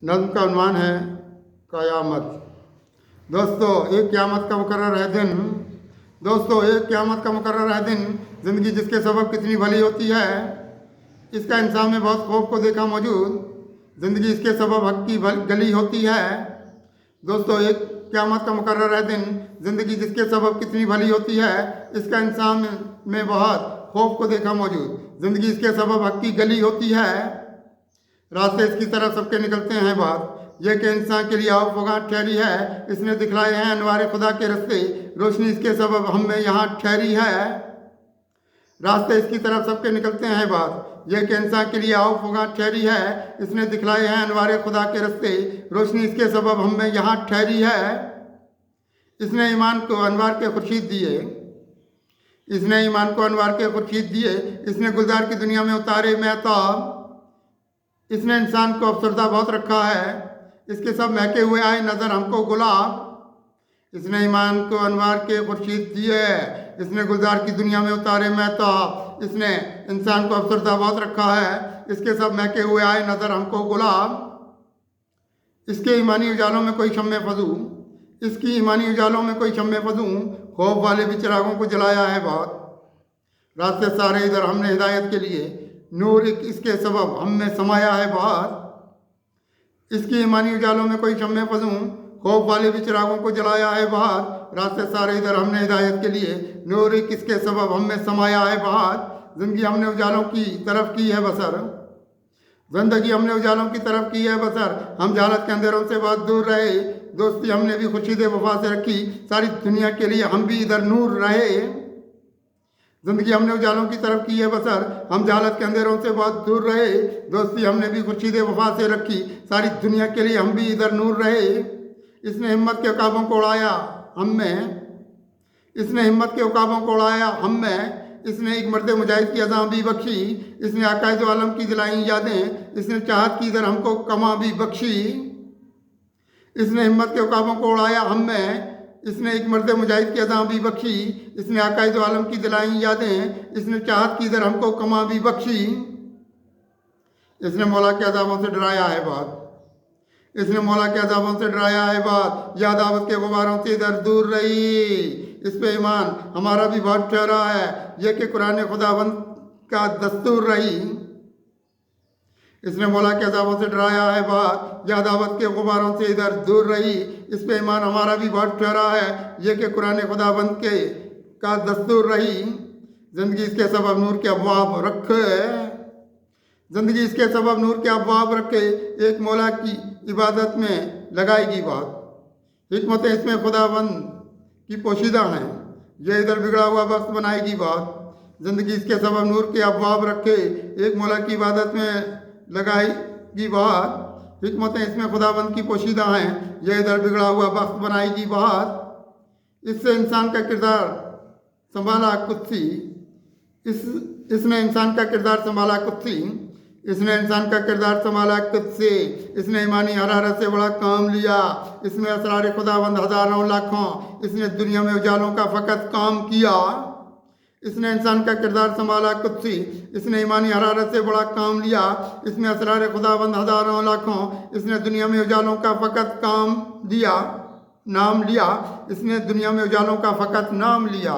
नज़्म का उन्वान है क़यामत। दोस्तों एक क़यामत का मुकर्रर है दिन। दोस्तों एक क़यामत का मुकर्रर है दिन, ज़िंदगी जिसके सबब कितनी भली होती है। इसका इंसान में बहुत खौफ को देखा मौजूद, ज़िंदगी इसके सबब हक की गली होती है। दोस्तों एक क़यामत का मुकर्रर है दिन, ज़िंदगी जिसके सबब कितनी भली होती है। इसका इंसान में बहुत खौफ को देखा मौजूद, ज़िंदगी इसके सबब हक की गली होती है। रास्ते इसकी तरफ सबके निकलते हैं बात, यह कि इंसान के लिए आओ फौगाट ठहरी है। इसने दिखलाए हैं अनवारे खुदा के रास्ते, रोशनी इसके सबब हम में यहाँ ठहरी है। रास्ते इसकी तरफ सबके निकलते हैं बात, यह कि इंसान के लिए आओ फौगाट ठहरी है। इसने दिखलाए हैं अनवारे खुदा के रास्ते, रोशनी इसके सबब हम में यहाँ ठहरी है। इसने ईमान को अनवार के खुर्शीद दिए, इसने ईमान को अनवार के खुर्शीद दिए। इसने गुलजार की दुनिया में उतारे महताब, इसने इंसान को अफसरदा बहुत रखा है। इसके सब महके हुए आए नज़र हमको गुलाब। इसने ईमान को अनवार के खुर्शीद दिए, इसने गुलजार की दुनिया में उतारे महताब। इसने इंसान को अफसरदा बहुत रखा है, इसके सब महके हुए आए नज़र हमको गुलाब। इसके ईमानी उजालों में कोई शम्मे फजू, इसकी ईमानी उजालों में कोई शम्मे फजू, खौफ वाले भी चिरागों को जलाया है बहुत। रास्ते सारे इधर हमने हिदायत के लिए, नूर इसके सबब हम में समाया है बाहर। इसकी ईमानी उजालों में कोई शम्मे फजूं, खौफ वाले भी चिरागों को जलाया है बाहर। रास्ते सारे इधर हमने हिदायत के लिए, नूर इसके सबब हम में समाया है बाहर। जिंदगी हमने उजालों की तरफ की है बसर, जिंदगी हमने उजालों की तरफ की है बसर। हम जहालत के अंधेरों से बहुत दूर रहे, दोस्ती हमने भी खुर्शीद वफा से रखी। सारी दुनिया के लिए हम भी इधर नूर रहे। जिंदगी हमने उजालों की तरफ की है बसर, हम जहालत के अंधेरों से बहुत दूर रहे। दोस्ती हमने भी खुर्शीद वफा से रखी, सारी दुनिया के लिए हम भी इधर नूर रहे। इसने हिम्मत के उकाबों को उड़ाया हम में, इसने हिम्मत के उकाबों को उड़ाया हम में। इसने एक मर्द मुजाहिद की अज़ां भी बख्शी, इसने अकायद आलम की दिलाई यादें। इसने चाहत की इधर हमको कमा भी बख्शी। इसने हिम्मत के उकाबों को उड़ाया हम में, इसने एक मर्द मुजाहिद की अज़ां भी बख्शी। इसने अकायद आलम की दिलाई यादें, इसने चाहत की इधर हमको कमा भी बख्शी। इसने मौला के अज़ाबों से डराया है बात, इसने मौला के अज़ाबों से डराया है बात। याद आवत के गुबारों से इधर दूर रही, इस पे ईमान हमारा भी बहुत ठहरा है। यह कि कुरान खुदावंद का दस्तूर रही। इसने मौला के अज़ाबों से डराया है बात, यादावत के गुबारों से इधर दूर रही। इस पे ईमान हमारा भी बहुत ठहरा है, यह कि कुरान खुदाबंद के का दस्तूर रही। ज़िंदगी इसके सबब नूर के अबवाब रखे, ज़िंदगी इसके सबब नूर के अबवाब रखे। एक मौला की इबादत में लगाएगी बात, हिकमतें इसमें खुदाबंद की पोशीदा हैं। यह इधर बिगड़ा हुआ वक्त बनाएगी बात। ज़िंदगी इसके सबब नूर के अबवाब रखे, एक मौला की इबादत में लगाएगी बात। हिकमतें इसमें खुदाबंद की पोशीदा हैं, यह इधर बिगड़ा हुआ वक्त बनाएगी बात। इससे इंसान का किरदार संभाला कुत्सी, इसने इंसान का किरदार संभाला कुत्सी। इसने इंसान का किरदार संभाला खुद से, इसने ईमानी हरारत से बड़ा काम लिया। इसमें असरार खुदाबंद हजारों लाखों, इसने दुनिया में उजालों का फ़कत काम किया। इसने इंसान का किरदार संभाला खुद से, इसने ईमानी हरारत से बड़ा काम लिया। इसमें असरार खुदाबंद हजारों लाखों, इसने दुनिया में उजालों का फ़कत काम दिया, नाम लिया। इसने दुनिया में उजालों का फ़कत नाम लिया।